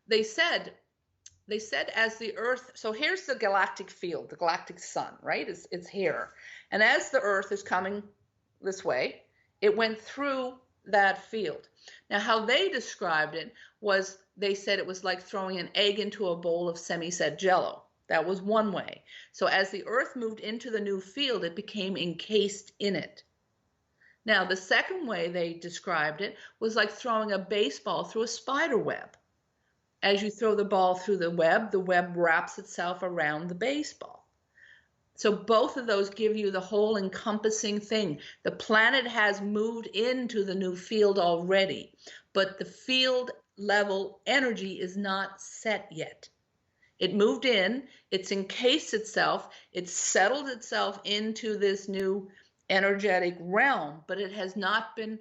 they said as the Earth, so here's the galactic field, the galactic sun, right? It's here. And as the Earth is coming this way, it went through that field. Now, how they described it was, they said it was like throwing an egg into a bowl of semi-set jello. That was one way. So as the Earth moved into the new field, it became encased in it. Now, the second way they described it was like throwing a baseball through a spider web. As you throw the ball through the web wraps itself around the baseball. So both of those give you the whole encompassing thing. The planet has moved into the new field already, but the field level energy is not set yet. It moved in, it's encased itself, it's settled itself into this new energetic realm, but it has not been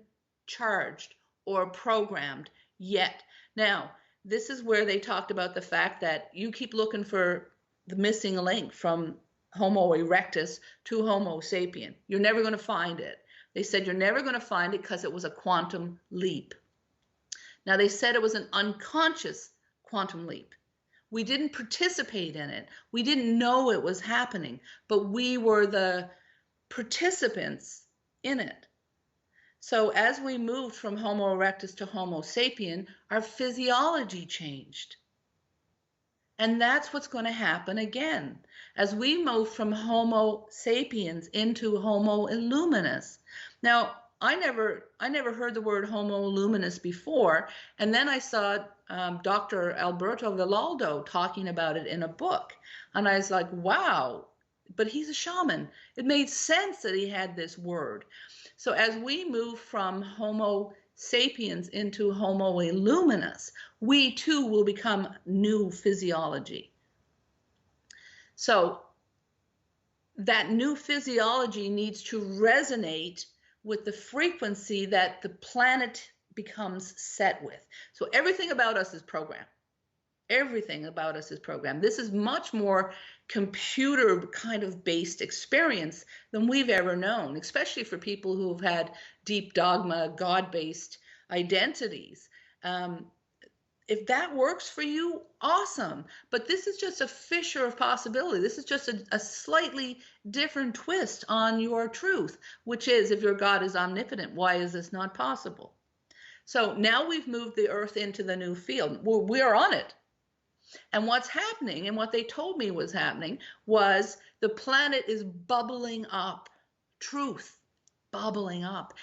charged or programmed yet. Now, this is where they talked about the fact that you keep looking for the missing link from Homo erectus to Homo sapien. You're never going to find it. They said you're never going to find it because it was a quantum leap. Now, they said it was an unconscious quantum leap. We didn't participate in it. We didn't know it was happening, but we were the participants in it. So as we moved from Homo erectus to Homo sapien, our physiology changed. And that's what's going to happen again. As we move from Homo sapiens into Homo illuminus. Now, I never heard the word Homo illuminus before, and then I saw Dr. Alberto Villaldo talking about it in a book. And I was like, wow, but he's a shaman. It made sense that he had this word. So as we move from Homo sapiens into Homo illuminus, we too will become new physiology. So that new physiology needs to resonate with the frequency that the planet becomes set with. So everything about us is programmed. Everything about us is programmed. This is much more computer kind of based experience than we've ever known, especially for people who have had deep dogma, God-based identities. If that works for you, awesome. But this is just a fissure of possibility. This is just a slightly different twist on your truth, which is, if your God is omnipotent, why is this not possible? So now we've moved the Earth into the new field. We are on it. And what's happening, and what they told me was happening, was the planet is bubbling up. Truth, bubbling up.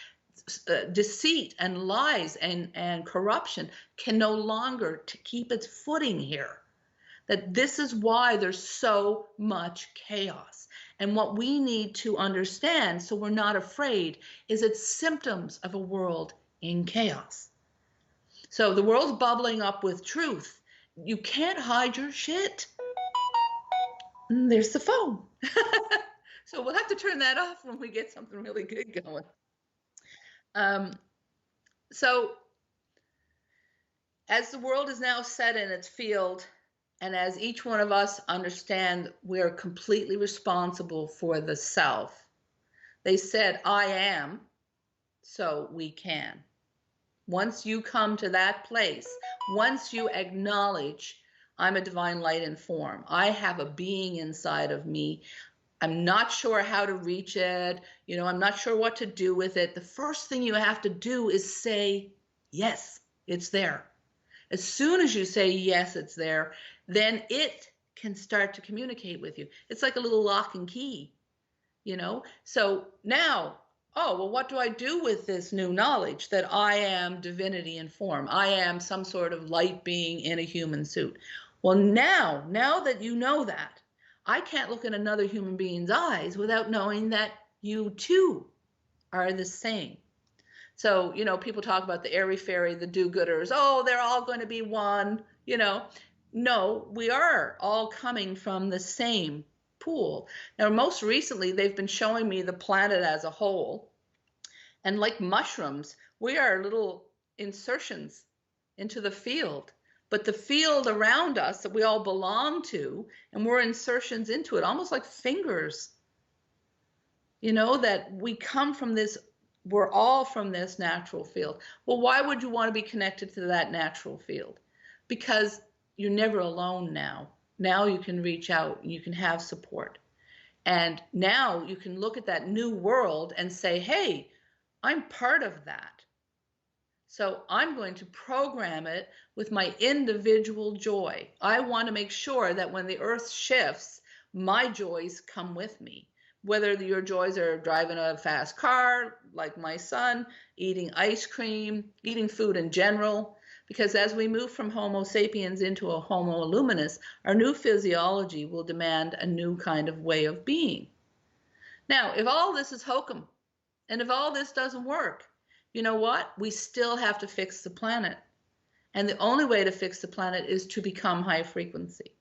Deceit and lies and corruption can no longer keep its footing here. That this is why there's so much chaos. And what we need to understand, so we're not afraid, is it's symptoms of a world in chaos. So the world's bubbling up with truth. You can't hide your shit. There's the phone. So we'll have to turn that off when we get something really good going. So as the world is now set in its field, and as each one of us understand we're completely responsible for the self, they said, I am, so we can. Once you come to that place, once you acknowledge I'm a divine light in form, I have a being inside of me, I'm not sure how to reach it, I'm not sure what to do with it. The first thing you have to do is say, yes, it's there. As soon as you say, yes, it's there, then it can start to communicate with you. It's like a little lock and key, So now, oh, well, what do I do with this new knowledge that I am divinity in form? I am some sort of light being in a human suit. Well, now that you know that, I can't look in another human being's eyes without knowing that you too are the same. So, people talk about the airy-fairy, the do-gooders. Oh, they're all going to be one, No, we are all coming from the same pool. Now, most recently, they've been showing me the planet as a whole. And like mushrooms, we are little insertions into the field. But the field around us that we all belong to, and we're insertions into it, almost like fingers, that we come from this, we're all from this natural field. Well, why would you want to be connected to that natural field? Because you're never alone now. Now you can reach out and you can have support. And now you can look at that new world and say, hey, I'm part of that. So I'm going to program it with my individual joy. I want to make sure that when the earth shifts, my joys come with me. Whether your joys are driving a fast car, like my son, eating ice cream, eating food in general. Because as we move from Homo sapiens into a Homo luminous, our new physiology will demand a new kind of way of being. Now, if all this is hokum, and if all this doesn't work, you know what? We still have to fix the planet. And the only way to fix the planet is to become high frequency.